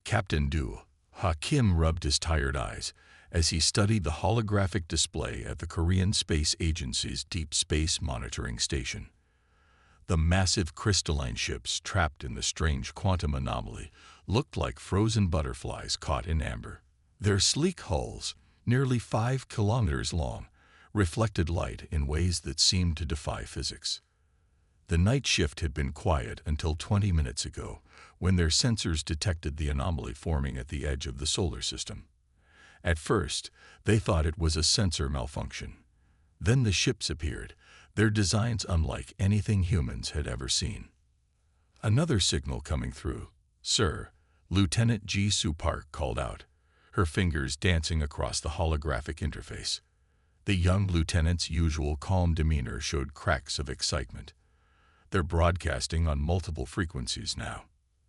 Captain Du Kim rubbed his tired eyes as he studied the holographic display at the Korean Space Agency's Deep Space Monitoring Station. The massive crystalline ships trapped in the strange quantum anomaly looked like frozen butterflies caught in amber. Their sleek hulls, nearly 5 kilometers long, reflected light in ways that seemed to defy physics. The night shift had been quiet until 20 minutes ago, when their sensors detected the anomaly forming at the edge of the solar system. At first, they thought it was a sensor malfunction. Then the ships appeared, their designs unlike anything humans had ever seen. Another signal coming through. "Sir," Lieutenant Ji-Soo Park called out, her fingers dancing across the holographic interface. The young lieutenant's usual calm demeanor showed cracks of excitement. They're broadcasting on multiple frequencies now.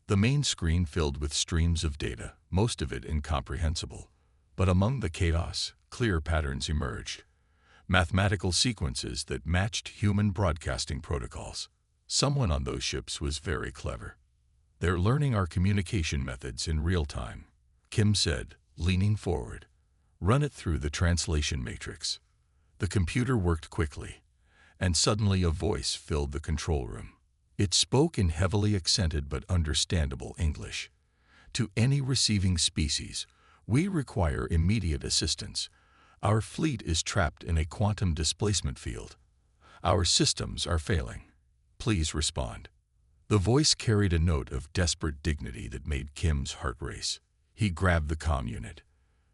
The main screen filled with streams of data, most of it incomprehensible. But among the chaos, clear patterns emerged. Mathematical sequences that matched human broadcasting protocols. Someone on those ships was very clever. "They're learning our communication methods in real time," Kim said, leaning forward. "Run it through the translation matrix." The computer worked quickly, and suddenly a voice filled the control room. It spoke in heavily accented but understandable English. "To any receiving species, we require immediate assistance. Our fleet is trapped in a quantum displacement field. Our systems are failing. Please respond." The voice carried a note of desperate dignity that made Kim's heart race. He grabbed the comm unit.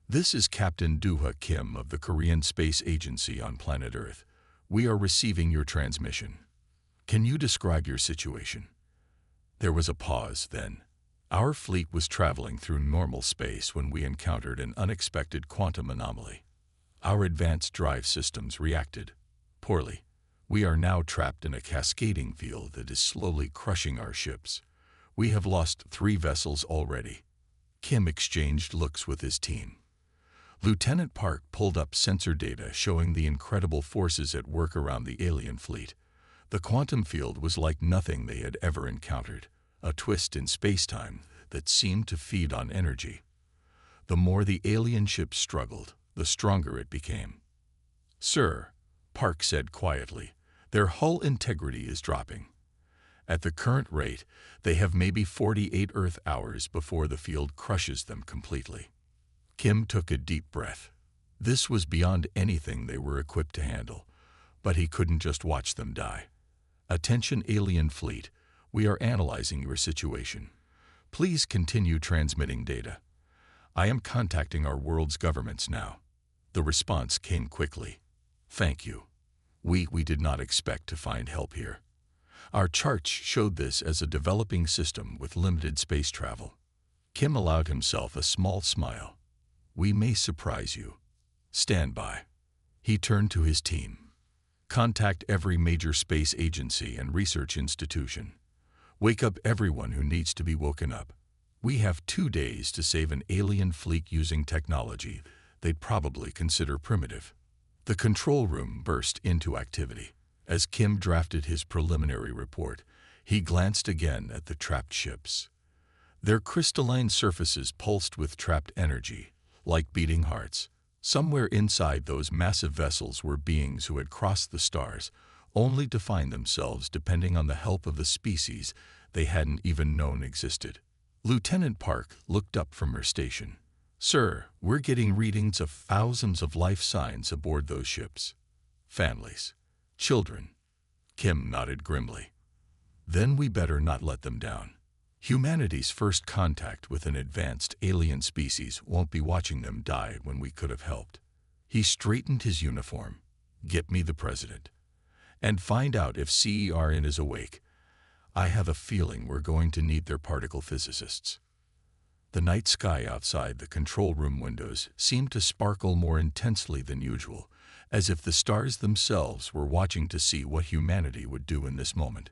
"This is Captain Du Kim of the Korean Space Agency on planet Earth. We are receiving your transmission. Can you describe your situation?" There was a pause, then. "Our fleet was traveling through normal space when we encountered an unexpected quantum anomaly. Our advanced drive systems reacted poorly. We are now trapped in a cascading field that is slowly crushing our ships. We have lost 3 vessels already." Kim exchanged looks with his team. Lieutenant Park pulled up sensor data showing the incredible forces at work around the alien fleet. The quantum field was like nothing they had ever encountered, a twist in space-time that seemed to feed on energy. The more the alien ship struggled, the stronger it became. "Sir," Park said quietly, "their hull integrity is dropping. At the current rate, they have maybe 48 Earth hours before the field crushes them completely." Kim took a deep breath. This was beyond anything they were equipped to handle, but he couldn't just watch them die. "Attention alien fleet, we are analyzing your situation. Please continue transmitting data. I am contacting our world's governments now." The response came quickly. "Thank you. We did not expect to find help here. Our charts showed this as a developing system with limited space travel." Kim allowed himself a small smile. "We may surprise you. Stand by." He turned to his team. "Contact every major space agency and research institution. Wake up everyone who needs to be woken up. We have 2 days to save an alien fleet using technology they'd probably consider primitive." The control room burst into activity. As Kim drafted his preliminary report, he glanced again at the trapped ships. Their crystalline surfaces pulsed with trapped energy, like beating hearts. Somewhere inside those massive vessels were beings who had crossed the stars, only to find themselves depending on the help of the species they hadn't even known existed. Lieutenant Park looked up from her station. "Sir, we're getting readings of thousands of life signs aboard those ships. Families. Children." Kim nodded grimly. "Then we better not let them down. Humanity's first contact with an advanced alien species won't be watching them die when we could have helped." He straightened his uniform. "Get me the president. And find out if CERN is awake. I have a feeling we're going to need their particle physicists." The night sky outside the control room windows seemed to sparkle more intensely than usual, as if the stars themselves were watching to see what humanity would do in this moment.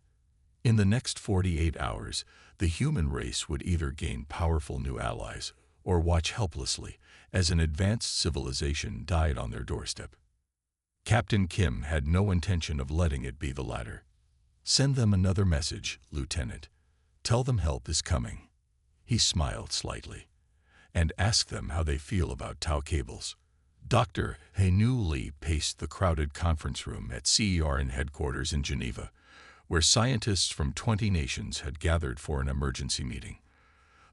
In the next 48 hours, the human race would either gain powerful new allies or watch helplessly as an advanced civilization died on their doorstep. Captain Kim had no intention of letting it be the latter. "Send them another message, Lieutenant. Tell them help is coming." He smiled slightly and asked them how they feel about tau cables. Dr. Hainu Lee paced the crowded conference room at CERN headquarters in Geneva, where scientists from 20 nations had gathered for an emergency meeting.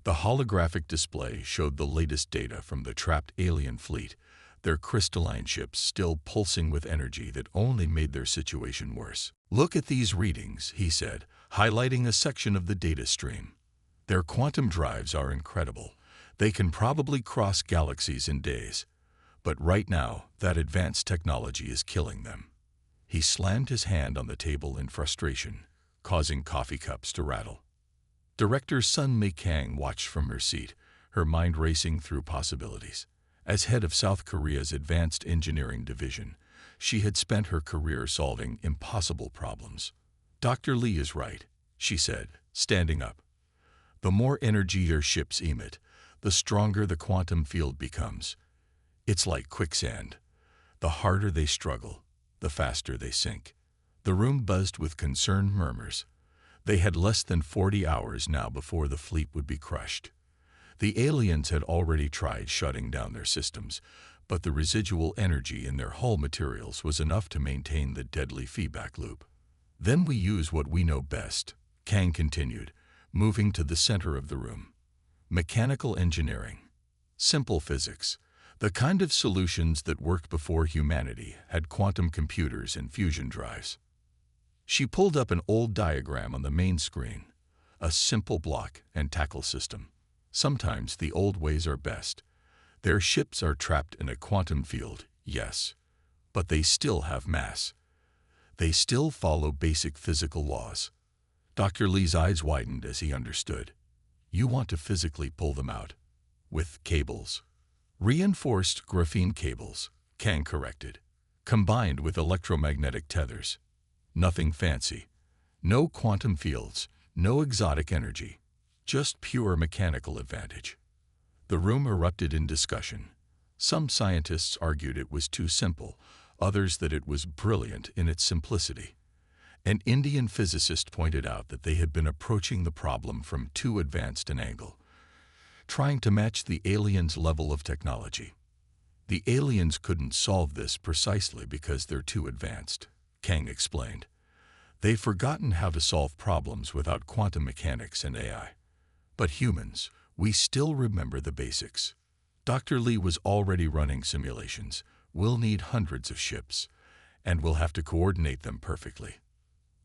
The holographic display showed the latest data from the trapped alien fleet, their crystalline ships still pulsing with energy that only made their situation worse. "Look at these readings," he said, highlighting a section of the data stream. "Their quantum drives are incredible. They can probably cross galaxies in days. But right now, that advanced technology is killing them." He slammed his hand on the table in frustration, causing coffee cups to rattle. Director Sun Mei Kang watched from her seat, her mind racing through possibilities. As head of South Korea's Advanced Engineering Division, she had spent her career solving impossible problems. "Dr. Lee is right," she said, standing up. "The more energy your ships emit, the stronger the quantum field becomes. It's like quicksand. The harder they struggle, the faster they sink." The room buzzed with concerned murmurs. They had less than 40 hours now before the fleet would be crushed. The aliens had already tried shutting down their systems, but the residual energy in their hull materials was enough to maintain the deadly feedback loop. "Then we use what we know best," Kang continued, moving to the center of the room. "Mechanical engineering. Simple physics. The kind of solutions that worked before humanity had quantum computers and fusion drives." She pulled up an old diagram on the main screen, a simple block and tackle system. "Sometimes the old ways are best. Their ships are trapped in a quantum field, yes, but they still have mass. They still follow basic physical laws." Dr. Lee's eyes widened as he understood. "You want to physically pull them out. With cables." "Reinforced graphene cables," Kang corrected, "combined with electromagnetic tethers. Nothing fancy. No quantum fields, no exotic energy. Just pure mechanical advantage." The room erupted in discussion. Some scientists argued it was too simple, others that it was brilliant in its simplicity. An Indian physicist pointed out that they had been approaching the problem from too advanced an angle, trying to match the aliens' level of technology. "The aliens couldn't solve this precisely because they're too advanced," Kang explained. "They've forgotten how to solve problems without quantum mechanics and AI. But humans, we still remember the basics." Dr. Lee was already running simulations. "We'll need hundreds of ships, and we'll have to coordinate them perfectly."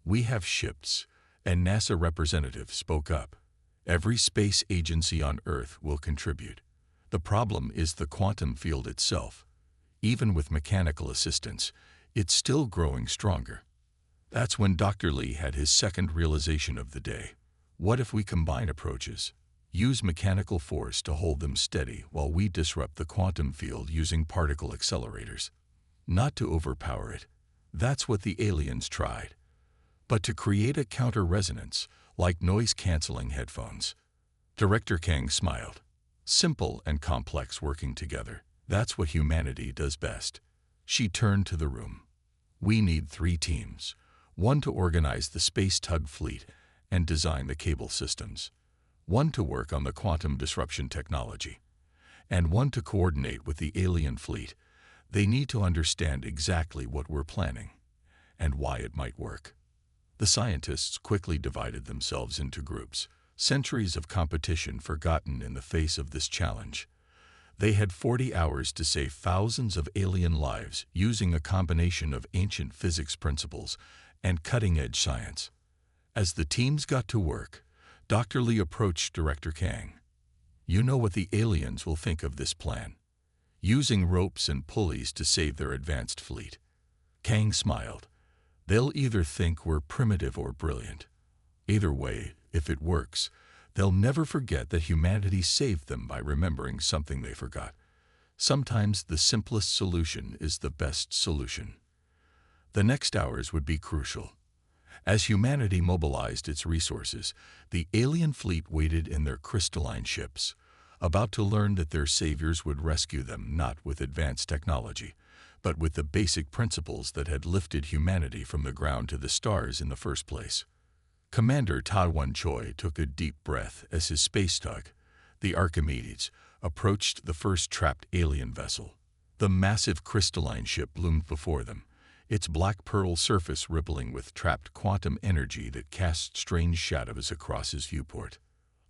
"We have ships," and NASA representative spoke up. "Every space agency on Earth will contribute. The problem is the quantum field itself. Even with mechanical assistance, it's still growing stronger." That's when Dr. Lee had his second realization of the day. What if we combine approaches? Use mechanical force to hold them steady while we disrupt the quantum field using particle accelerators. Not to overpower it. That's what the aliens tried. But to create a counter-resonance, like noise-canceling headphones. Director Kang smiled. "Simple and complex working together. That's what humanity does best." She turned to the room. "We need 3 teams. One to organize the space tug fleet and design the cable systems. One to work on the quantum disruption technology. And one to coordinate with the alien fleet. They need to understand exactly what we're planning and why it might work." The scientists quickly divided themselves into groups, centuries of competition forgotten in the face of this challenge. They had 40 hours to save thousands of alien lives using a combination of ancient physics principles and cutting-edge science. As the teams got to work, Dr. Lee approached Director Kang. "You know what the aliens will think of this plan. Using ropes and pulleys to save their advanced fleet." Kang smiled. "They'll either think we're primitive or brilliant. Either way, if it works, they'll never forget that humanity saved them by remembering something they forgot. Sometimes the simplest solution is the best solution." The next hours would be crucial. As humanity mobilized its resources, the alien fleet waited in their crystalline ships, about to learn that their saviors would rescue them not with advanced technology, but with the basic principles that had lifted humanity from the ground to the stars in the first place. Commander Ta Wan Choi took a deep breath as his space tug, the Archimedes, approached the first trapped alien vessel. The massive crystalline ship loomed before them, its black pearl surface rippling with trapped quantum energy that cast strange shadows across his viewport.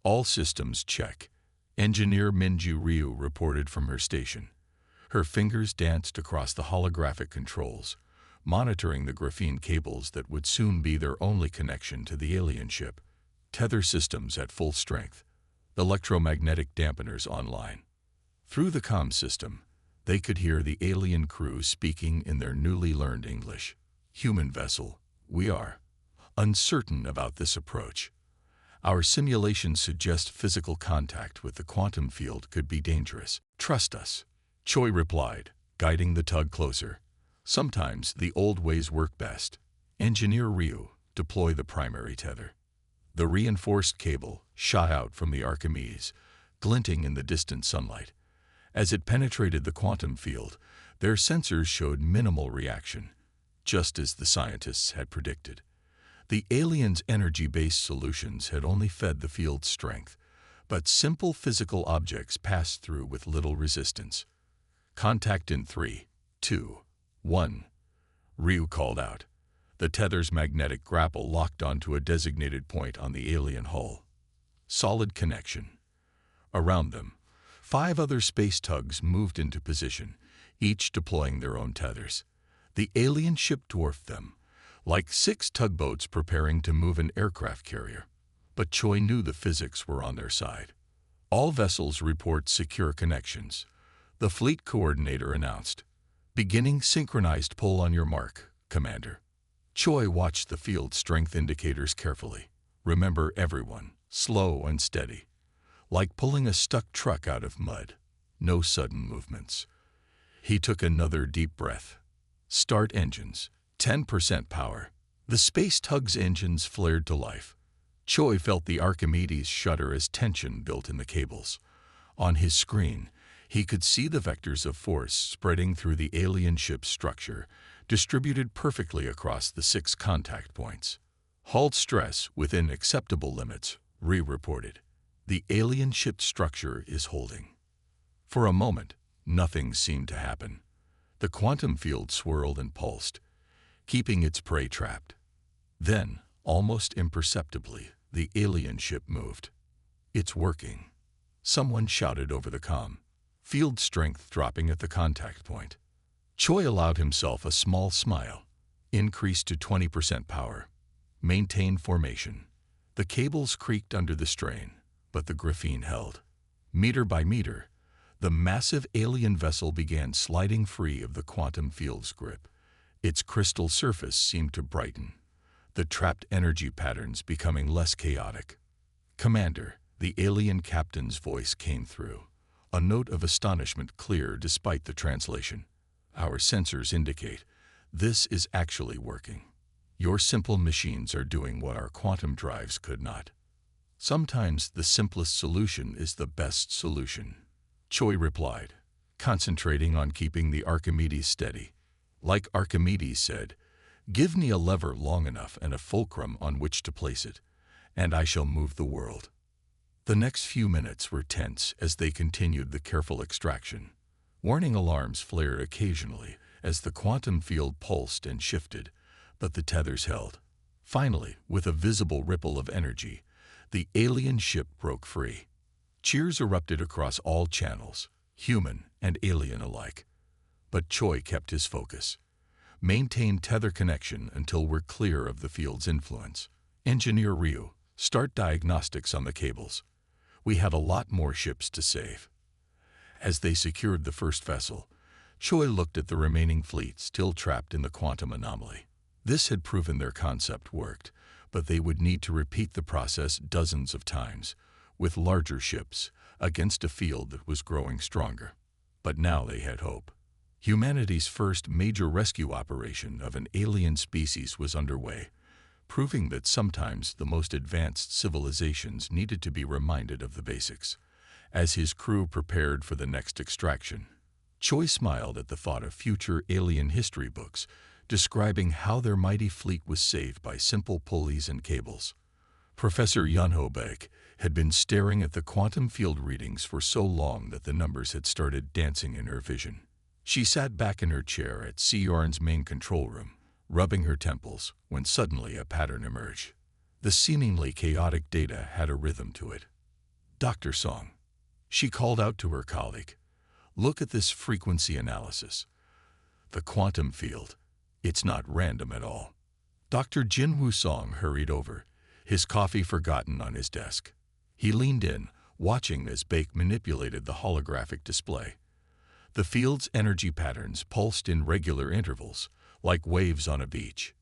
All systems check, Engineer Minju Ryu reported from her station. Her fingers danced across the holographic controls, monitoring the graphene cables that would soon be their only connection to the alien ship. Tether systems at full strength, electromagnetic dampeners online. Through the comm system, they could hear the alien crew speaking in their newly learned English. Human vessel, we are uncertain about this approach. Our simulations suggest physical contact with the quantum field could be dangerous. Trust us, Choi replied, guiding the tug closer. Sometimes the old ways work best. Engineer Ryu, deploy the primary tether. The reinforced cable shot out from the Archimedes, glinting in the distant sunlight. As it penetrated the quantum field, their sensors showed minimal reaction, just as the scientists had predicted. The aliens' energy-based solutions had only fed the field's strength, but simple physical objects passed through with little resistance. Contact in 3, 2, 1. Ryu called out. The tether's magnetic grapple locked onto a designated point on the alien hull. Solid connection. Around them, 5 other space tugs moved into position, each deploying their own tethers. The alien ship dwarfed them, like 6 tugboats preparing to move an aircraft carrier. But Choi knew the physics were on their side. All vessels report secure connections. The fleet coordinator announced. Beginning synchronized pull on your mark, Commander. Choi watched the field strength indicators carefully. Remember everyone, slow and steady. Like pulling a stuck truck out of mud. No sudden movements. He took another deep breath. Start engines. 10% power. The space tug's engines flared to life. Choi felt the Archimedes shudder as tension built in the cables. On his screen, he could see the vectors of force spreading through the alien ship's structure, distributed perfectly across the 6 contact points. Hull stress within acceptable limits, Ryu reported. The alien ship's structure is holding. For a moment, nothing seemed to happen. The quantum field swirled and pulsed, keeping its prey trapped. Then, almost imperceptibly, the alien ship moved. It's working. Someone shouted over the comm. Field strength dropping at the contact point. Choi allowed himself a small smile. Increased to 20% power. Maintain formation. The cables creaked under the strain, but the graphene held. Meter by meter, the massive alien vessel began sliding free of the quantum field's grip. Its crystal surface seemed to brighten, the trapped energy patterns becoming less chaotic. Commander, the alien captain's voice came through, a note of astonishment clear despite the translation. Our sensors indicate this is actually working. Your simple machines are doing what our quantum drives could not. Sometimes the simplest solution is the best solution, Choi replied, concentrating on keeping the Archimedes steady. Like Archimedes said, give me a lever long enough and a fulcrum on which to place it, and I shall move the world. The next few minutes were tense as they continued the careful extraction. Warning alarms flared occasionally as the quantum field pulsed and shifted, but the tethers held. Finally, with a visible ripple of energy, the alien ship broke free. Cheers erupted across all channels, human and alien alike. But Choi kept his focus. Maintain tether connection until we're clear of the field's influence. Engineer Ryu, start diagnostics on the cables. We have a lot more ships to save. As they secured the first vessel, Choi looked at the remaining fleet still trapped in the quantum anomaly. This had proven their concept worked, but they would need to repeat the process dozens of times, with larger ships, against a field that was growing stronger. But now they had hope. Humanity's first major rescue operation of an alien species was underway, proving that sometimes the most advanced civilizations needed to be reminded of the basics. As his crew prepared for the next extraction, Choi smiled at the thought of future alien history books describing how their mighty fleet was saved by simple pulleys and cables. Professor Yunho Baek had been staring at the quantum field readings for so long that the numbers had started dancing in her vision. She sat back in her chair at Seorn's main control room, rubbing her temples, when suddenly a pattern emerged. The seemingly chaotic data had a rhythm to it. "Dr. Song," she called out to her colleague, "look at this frequency analysis. The quantum field, it's not random at all." Dr. Jinwoo Song hurried over, his coffee forgotten on his desk. He leaned in, watching as Baek manipulated the holographic display. The field's energy patterns pulsed in regular intervals, like waves on a beach.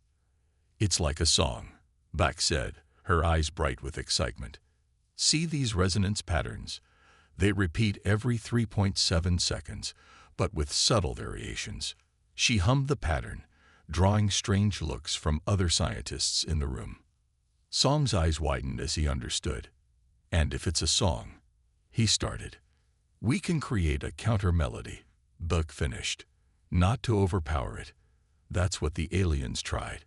"It's like a song," Baek said, her eyes bright with excitement. "See these resonance patterns? They repeat every 3.7 seconds, but with subtle variations." She hummed the pattern, drawing strange looks from other scientists in the room. Song's eyes widened as he understood. "And if it's a song," he started, "we can create a counter-melody," Baek finished. "Not to overpower it. That's what the aliens tried.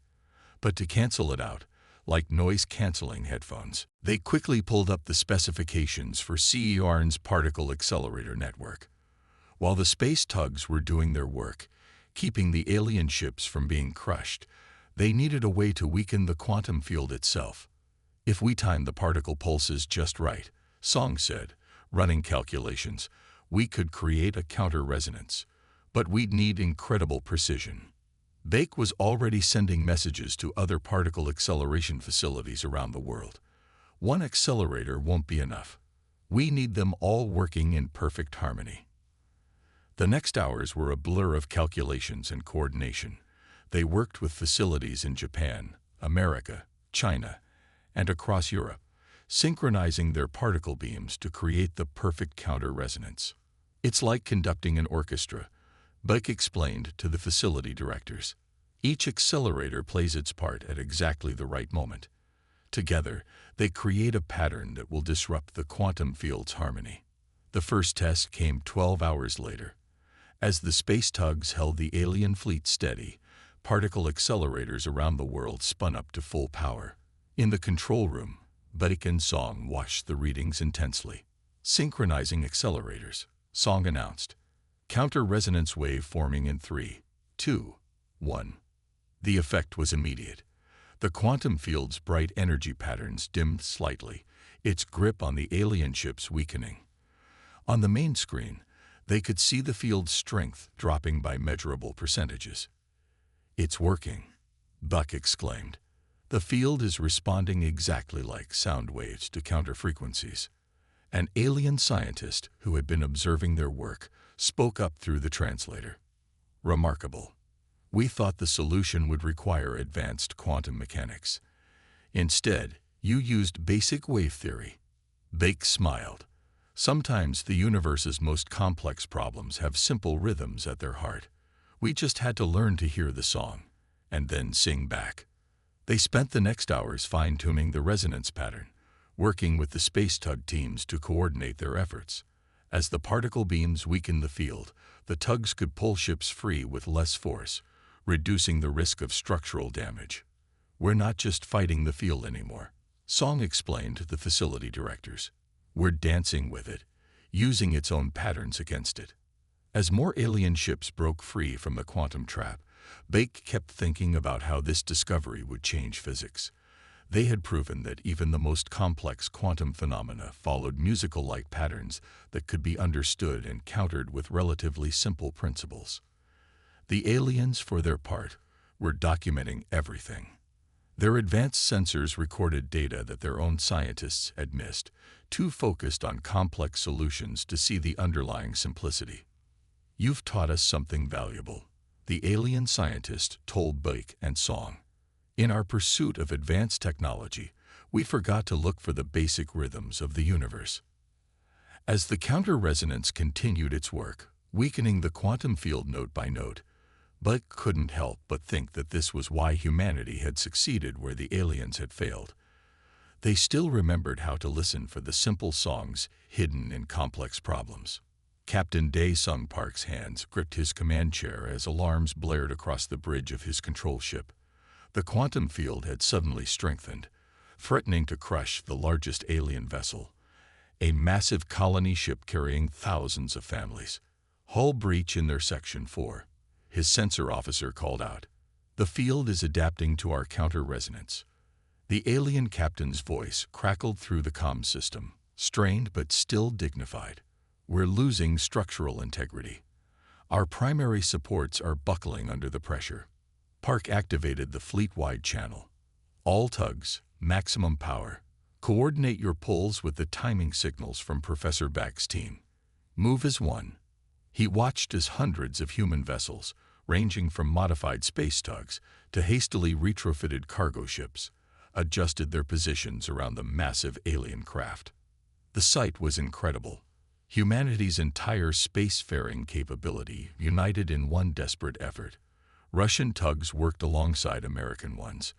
But to cancel it out, like noise-canceling headphones." They quickly pulled up the specifications for CERN's particle accelerator network. While the space tugs were doing their work, keeping the alien ships from being crushed, they needed a way to weaken the quantum field itself. "If we time the particle pulses just right," Song said, running calculations, "we could create a counter-resonance. But we'd need incredible precision." Baek was already sending messages to other particle acceleration facilities around the world. "One accelerator won't be enough. We need them all working in perfect harmony." The next hours were a blur of calculations and coordination. They worked with facilities in Japan, America, China, and across Europe, synchronizing their particle beams to create the perfect counter-resonance. "It's like conducting an orchestra," Baek explained to the facility directors. "Each accelerator plays its part at exactly the right moment. Together, they create a pattern that will disrupt the quantum field's harmony." The first test came 12 hours later. As the space tugs held the alien fleet steady, particle accelerators around the world spun up to full power. In the control room, Baek and Song watched the readings intensely. "Synchronizing accelerators," Song announced. "Counter-resonance wave forming in 3, 2, 1. The effect was immediate. The quantum field's bright energy patterns dimmed slightly, its grip on the alien ships weakening. On the main screen, they could see the field's strength dropping by measurable percentages. "It's working," Baek exclaimed. "The field is responding exactly like sound waves to counter frequencies." An alien scientist who had been observing their work spoke up through the translator. "Remarkable. We thought the solution would require advanced quantum mechanics. Instead, you used basic wave theory." Baek smiled. "Sometimes the universe's most complex problems have simple rhythms at their heart. We just had to learn to hear the song, and then sing back." They spent the next hours fine-tuning the resonance pattern, working with the space tug teams to coordinate their efforts. As the particle beams weakened the field, the tugs could pull ships free with less force, reducing the risk of structural damage. "We're not just fighting the field anymore," Song explained to the facility directors. "We're dancing with it, using its own patterns against it." As more alien ships broke free from the quantum trap, Baek kept thinking about how this discovery would change physics. They had proven that even the most complex quantum phenomena followed musical-like patterns that could be understood and countered with relatively simple principles. The aliens, for their part, were documenting everything. Their advanced sensors recorded data that their own scientists had missed, too focused on complex solutions to see the underlying simplicity. "You've taught us something valuable," the alien scientist told Baek and Song. "In our pursuit of advanced technology, we forgot to look for the basic rhythms of the universe." As the counter-resonance continued its work, weakening the quantum field note by note, Baek couldn't help but think that this was why humanity had succeeded where the aliens had failed. They still remembered how to listen for the simple songs hidden in complex problems. Captain Dae Sung Park's hands gripped his command chair as alarms blared across the bridge of his control ship. The quantum field had suddenly strengthened. threatening to crush the largest alien vessel, a massive colony ship carrying thousands of families. Hull breach in their Section 4. His sensor officer called out. The field is adapting to our counter-resonance. The alien captain's voice crackled through the comm system, strained but still dignified. We're losing structural integrity. Our primary supports are buckling under the pressure. Park activated the fleet-wide channel. All tugs, maximum power. Coordinate your pulls with the timing signals from Professor Back's team. Move as one. He watched as hundreds of human vessels, ranging from modified space tugs to hastily retrofitted cargo ships, adjusted their positions around the massive alien craft. The sight was incredible. Humanity's entire spacefaring capability united in one desperate effort. Russian tugs worked alongside American ones.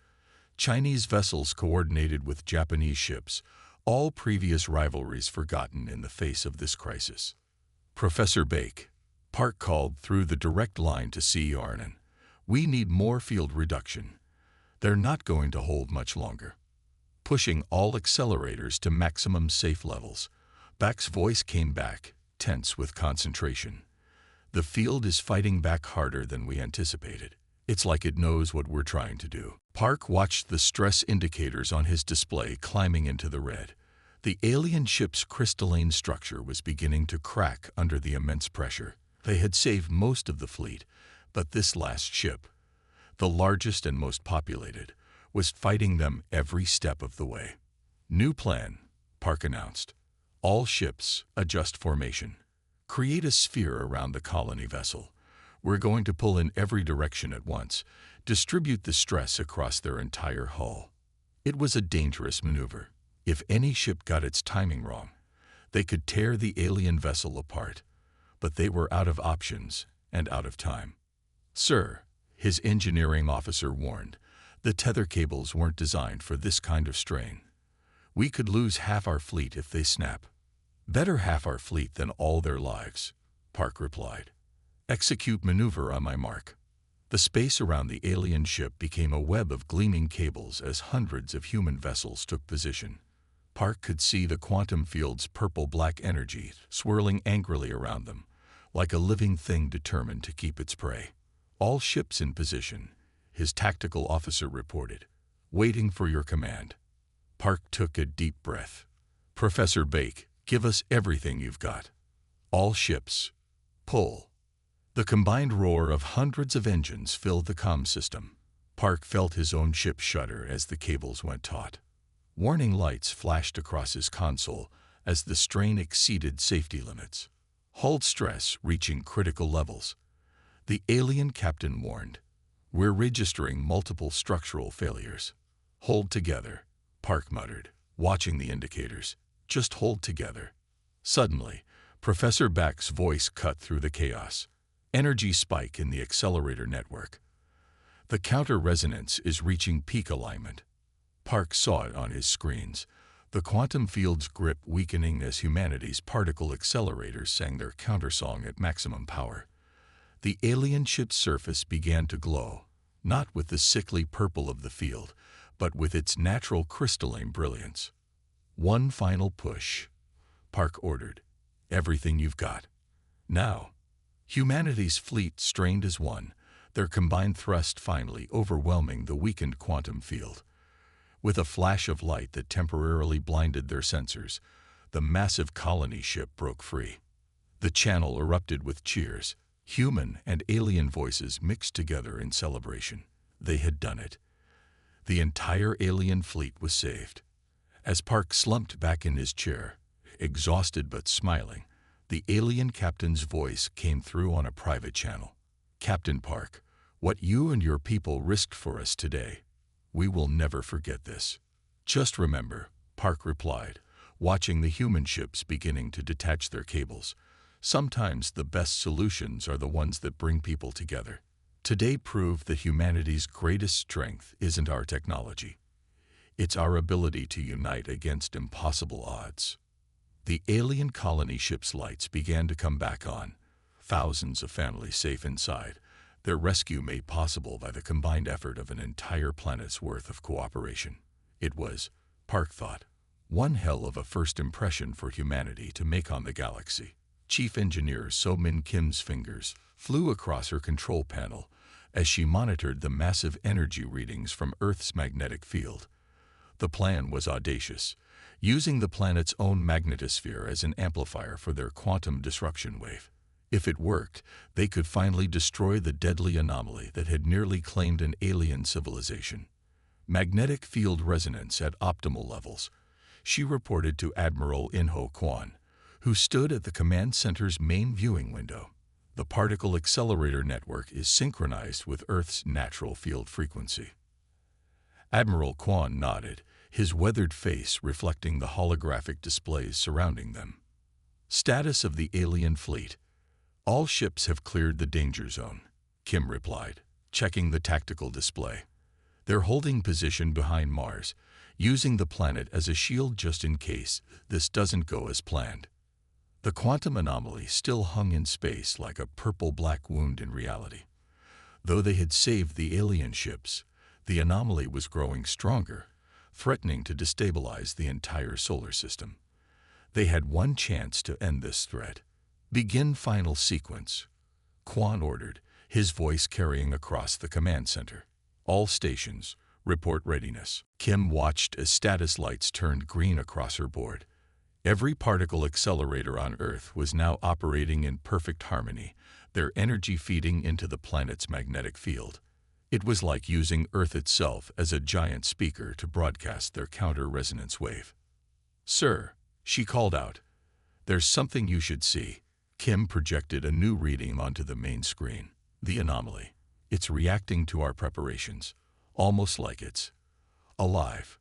Chinese vessels coordinated with Japanese ships, all previous rivalries forgotten in the face of this crisis. Professor Bake, Park called through the direct line to C. Arnon. We need more field reduction. They're not going to hold much longer. Pushing all accelerators to maximum safe levels. Back's voice came back, tense with concentration. The field is fighting back harder than we anticipated. It's like it knows what we're trying to do. Park watched the stress indicators on his display climbing into the red. The alien ship's crystalline structure was beginning to crack under the immense pressure. They had saved most of the fleet, but this last ship, the largest and most populated, was fighting them every step of the way. New plan, Park announced. All ships, adjust formation. Create a sphere around the colony vessel. We're going to pull in every direction at once, distribute the stress across their entire hull. It was a dangerous maneuver. If any ship got its timing wrong, they could tear the alien vessel apart. But they were out of options and out of time. Sir, his engineering officer warned, the tether cables weren't designed for this kind of strain. We could lose half our fleet if they snap. Better half our fleet than all their lives, Park replied. Execute maneuver on my mark. The space around the alien ship became a web of gleaming cables as hundreds of human vessels took position. Park could see the quantum field's purple-black energy swirling angrily around them, like a living thing determined to keep its prey. All ships in position, his tactical officer reported. Waiting for your command. Park took a deep breath. Professor Bake, give us everything you've got. All ships, pull. The combined roar of hundreds of engines filled the comm system. Park felt his own ship shudder as the cables went taut. Warning lights flashed across his console as the strain exceeded safety limits. Hull stress reaching critical levels. The alien captain warned, we're registering multiple structural failures. Hold together, Park muttered, watching the indicators. Just hold together. Suddenly, Professor Back's voice cut through the chaos. Energy spike in the accelerator network. The counter-resonance is reaching peak alignment. Park saw it on his screens, the quantum field's grip weakening as humanity's particle accelerators sang their countersong at maximum power. The alien ship's surface began to glow, not with the sickly purple of the field, but with its natural crystalline brilliance. One final push, Park ordered. Everything you've got. Now. Humanity's fleet strained as one, their combined thrust finally overwhelming the weakened quantum field. With a flash of light that temporarily blinded their sensors, the massive colony ship broke free. The channel erupted with cheers. Human and alien voices mixed together in celebration. They had done it. The entire alien fleet was saved. As Park slumped back in his chair, exhausted but smiling, the alien captain's voice came through on a private channel. Captain Park, what you and your people risked for us today, we will never forget this. Just remember, Park replied, watching the human ships beginning to detach their cables. Sometimes the best solutions are the ones that bring people together. Today proved that humanity's greatest strength isn't our technology. It's our ability to unite against impossible odds. The alien colony ship's lights began to come back on, thousands of families safe inside, their rescue made possible by the combined effort of an entire planet's worth of cooperation. It was Park thought. One hell of a first impression for humanity to make on the galaxy. Chief Engineer So Min Kim's fingers flew across her control panel as she monitored the massive energy readings from Earth's magnetic field. The plan was audacious, using the planet's own magnetosphere as an amplifier for their quantum disruption wave. If it worked, they could finally destroy the deadly anomaly that had nearly claimed an alien civilization. Magnetic field resonance at optimal levels, she reported to Admiral In-Ho Kwon, who stood at the command center's main viewing window. The particle accelerator network is synchronized with Earth's natural field frequency. Admiral Kwon nodded, his weathered face reflecting the holographic displays surrounding them. Status of the alien fleet. All ships have cleared the danger zone, Kim replied, checking the tactical display. They're holding position behind Mars, using the planet as a shield just in case this doesn't go as planned. The quantum anomaly still hung in space like a purple-black wound in reality. Though they had saved the alien ships, the anomaly was growing stronger, threatening to destabilize the entire solar system. They had one chance to end this threat. Begin final sequence, Kwon ordered, his voice carrying across the command center. All stations, report readiness. Kim watched as status lights turned green across her board. Every particle accelerator on Earth was now operating in perfect harmony, their energy feeding into the planet's magnetic field. It was like using Earth itself as a giant speaker to broadcast their counter-resonance wave. "Sir," she called out, "there's something you should see." Kim projected a new reading onto the main screen. The anomaly. It's reacting to our preparations, almost like it's alive.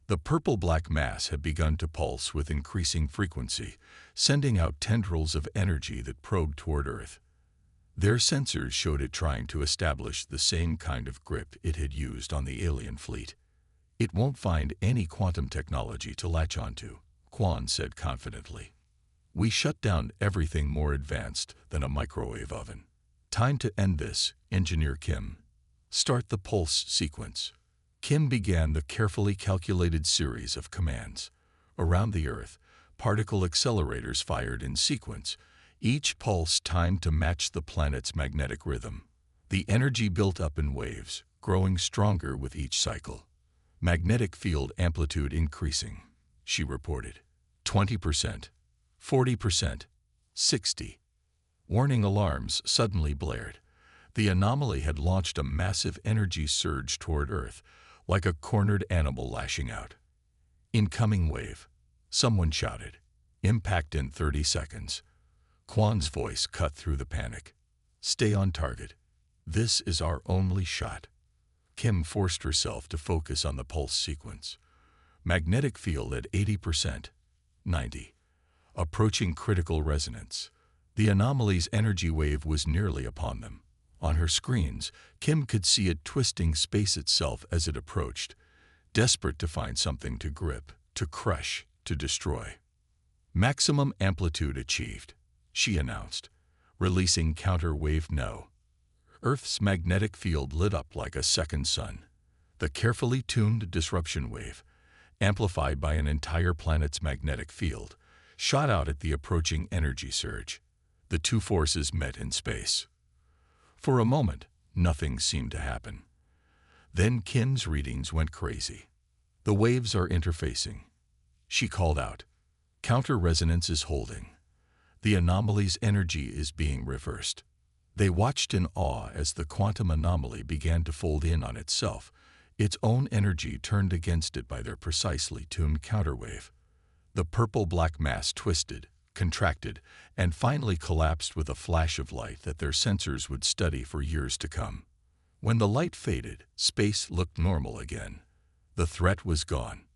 The purple-black mass had begun to pulse with increasing frequency, sending out tendrils of energy that probed toward Earth. Their sensors showed it trying to establish the same kind of grip it had used on the alien fleet. "It won't find any quantum technology to latch onto," Kwon said confidently. "We shut down everything more advanced than a microwave oven." "Time to end this, Engineer Kim. Start the pulse sequence." Kim began the carefully calculated series of commands. Around the Earth, particle accelerators fired in sequence, each pulse timed to match the planet's magnetic rhythm. The energy built up in waves, growing stronger with each cycle. "Magnetic field amplitude increasing," she reported. 20%, 40%, 60%. Warning alarms suddenly blared. The anomaly had launched a massive energy surge toward Earth, like a cornered animal lashing out. "Incoming wave," someone shouted. "Impact in 30 seconds." Kwon's voice cut through the panic. "Stay on target. This is our only shot." Kim forced herself to focus on the pulse sequence. Magnetic field at 80%, 90%. Approaching critical resonance. The anomaly's energy wave was nearly upon them. On her screens, Kim could see it twisting space itself as it approached, desperate to find something to grip, to crush, to destroy. "Maximum amplitude achieved," she announced, releasing counter-wave no. Earth's magnetic field lit up like a second sun. The carefully tuned disruption wave, amplified by an entire planet's magnetic field, shot out at the approaching energy surge. The two forces met in space. For a moment, nothing seemed to happen. Then Kim's readings went crazy. "The waves are interfacing," she called out. "Counter-resonance is holding. The anomaly's energy is being reversed." They watched in awe as the quantum anomaly began to fold in on itself, its own energy turned against it by their precisely tuned counterwave. The purple-black mass twisted, contracted, and finally collapsed with a flash of light that their sensors would study for years to come. When the light faded, space looked normal again. The threat was gone.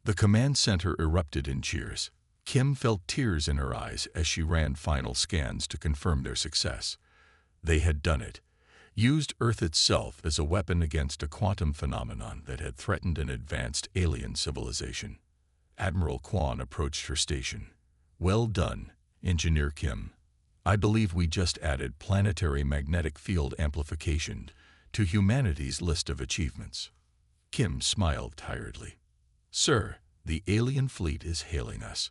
The command center erupted in cheers. Kim felt tears in her eyes as she ran final scans to confirm their success. They had done it, used Earth itself as a weapon against a quantum phenomenon that had threatened an advanced alien civilization. Admiral Kwon approached her station. "Well done, Engineer Kim. I believe we just added planetary magnetic field amplification to humanity's list of achievements." Kim smiled tiredly. "Sir, the alien fleet is hailing us.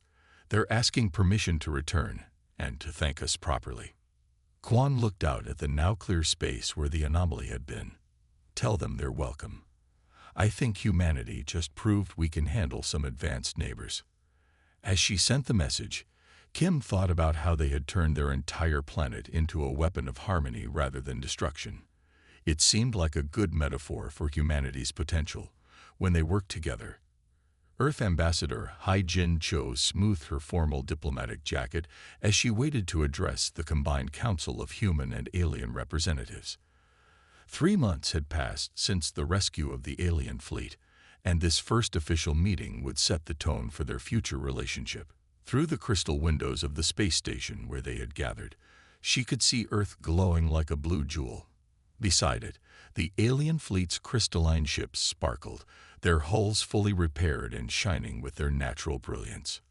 They're asking permission to return and to thank us properly." Quan looked out at the now clear space where the anomaly had been. "Tell them they're welcome. I think humanity just proved we can handle some advanced neighbors." As she sent the message, Kim thought about how they had turned their entire planet into a weapon of harmony rather than destruction. It seemed like a good metaphor for humanity's potential when they worked together. Earth Ambassador Hai-Jin Cho smoothed her formal diplomatic jacket as she waited to address the combined council of human and alien representatives. 3 months had passed since the rescue of the alien fleet, and this first official meeting would set the tone for their future relationship. Through the crystal windows of the space station where they had gathered, she could see Earth glowing like a blue jewel. Beside it, the alien fleet's crystalline ships sparkled, their hulls fully repaired and shining with their natural brilliance.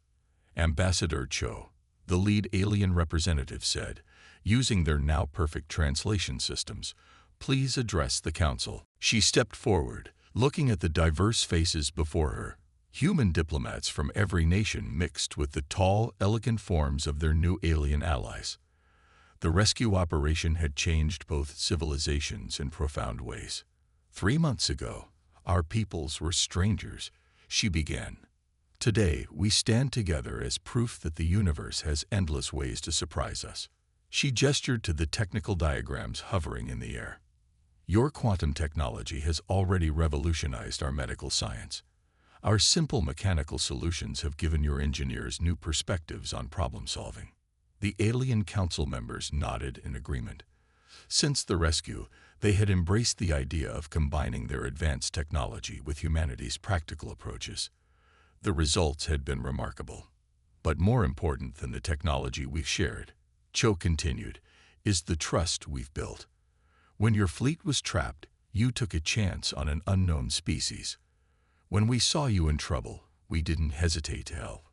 Ambassador Cho, the lead alien representative, said, using their now perfect translation systems, "Please address the council." She stepped forward, looking at the diverse faces before her. Human diplomats from every nation mixed with the tall, elegant forms of their new alien allies. The rescue operation had changed both civilizations in profound ways. 3 months ago, our peoples were strangers, she began. Today, we stand together as proof that the universe has endless ways to surprise us. She gestured to the technical diagrams hovering in the air. Your quantum technology has already revolutionized our medical science. Our simple mechanical solutions have given your engineers new perspectives on problem solving. The alien council members nodded in agreement. Since the rescue, they had embraced the idea of combining their advanced technology with humanity's practical approaches. The results had been remarkable. But more important than the technology we've shared, Cho continued, is the trust we've built. When your fleet was trapped, you took a chance on an unknown species. When we saw you in trouble, we didn't hesitate to help.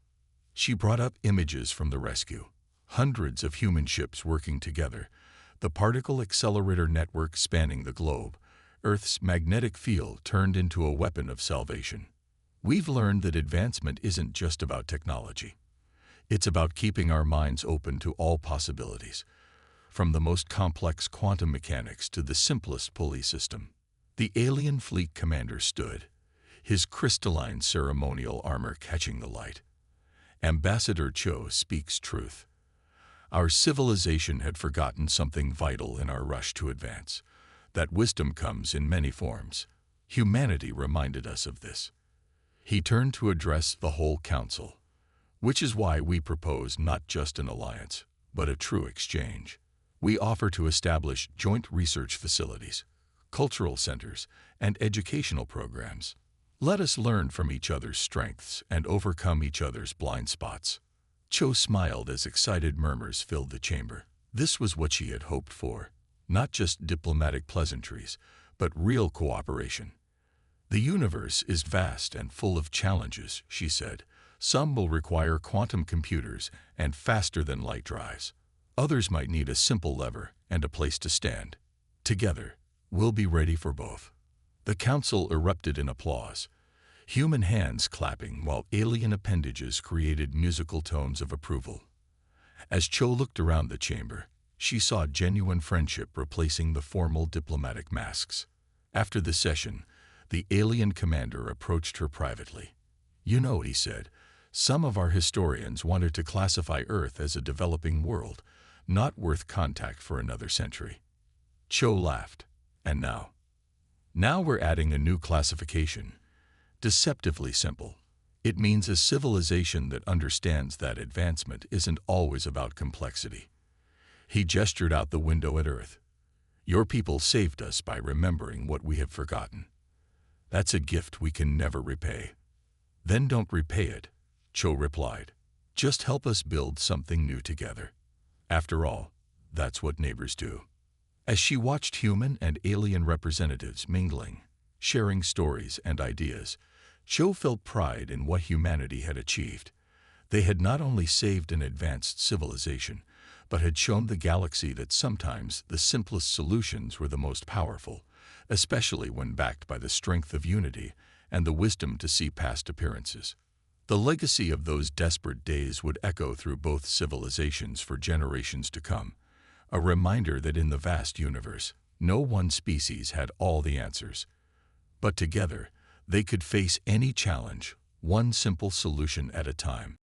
She brought up images from the rescue. Hundreds of human ships working together, the particle accelerator network spanning the globe, Earth's magnetic field turned into a weapon of salvation. We've learned that advancement isn't just about technology. It's about keeping our minds open to all possibilities, from the most complex quantum mechanics to the simplest pulley system. The alien fleet commander stood, his crystalline ceremonial armor catching the light. Ambassador Cho speaks truth. Our civilization had forgotten something vital in our rush to advance. That wisdom comes in many forms. Humanity reminded us of this. He turned to address the whole council, which is why we propose not just an alliance, but a true exchange. We offer to establish joint research facilities, cultural centers, and educational programs. Let us learn from each other's strengths and overcome each other's blind spots. Cho smiled as excited murmurs filled the chamber. This was what she had hoped for, not just diplomatic pleasantries, but real cooperation. The universe is vast and full of challenges, she said. Some will require quantum computers and faster-than-light drives. Others might need a simple lever and a place to stand. Together, we'll be ready for both. The council erupted in applause, human hands clapping while alien appendages created musical tones of approval. As Cho looked around the chamber, she saw genuine friendship replacing the formal diplomatic masks. After the session, the alien commander approached her privately. "You know," he said, "some of our historians wanted to classify Earth as a developing world, not worth contact for another century." Cho laughed. "And now? Now we're adding a new classification. Deceptively simple. It means a civilization that understands that advancement isn't always about complexity." He gestured out the window at Earth. "Your people saved us by remembering what we have forgotten. That's a gift we can never repay." "Then don't repay it," Cho replied. "Just help us build something new together. After all, that's what neighbors do." As she watched human and alien representatives mingling, sharing stories and ideas, Cho felt pride in what humanity had achieved. They had not only saved an advanced civilization, but had shown the galaxy that sometimes the simplest solutions were the most powerful, especially when backed by the strength of unity and the wisdom to see past appearances. The legacy of those desperate days would echo through both civilizations for generations to come, a reminder that in the vast universe, no one species had all the answers. But together, they could face any challenge, one simple solution at a time.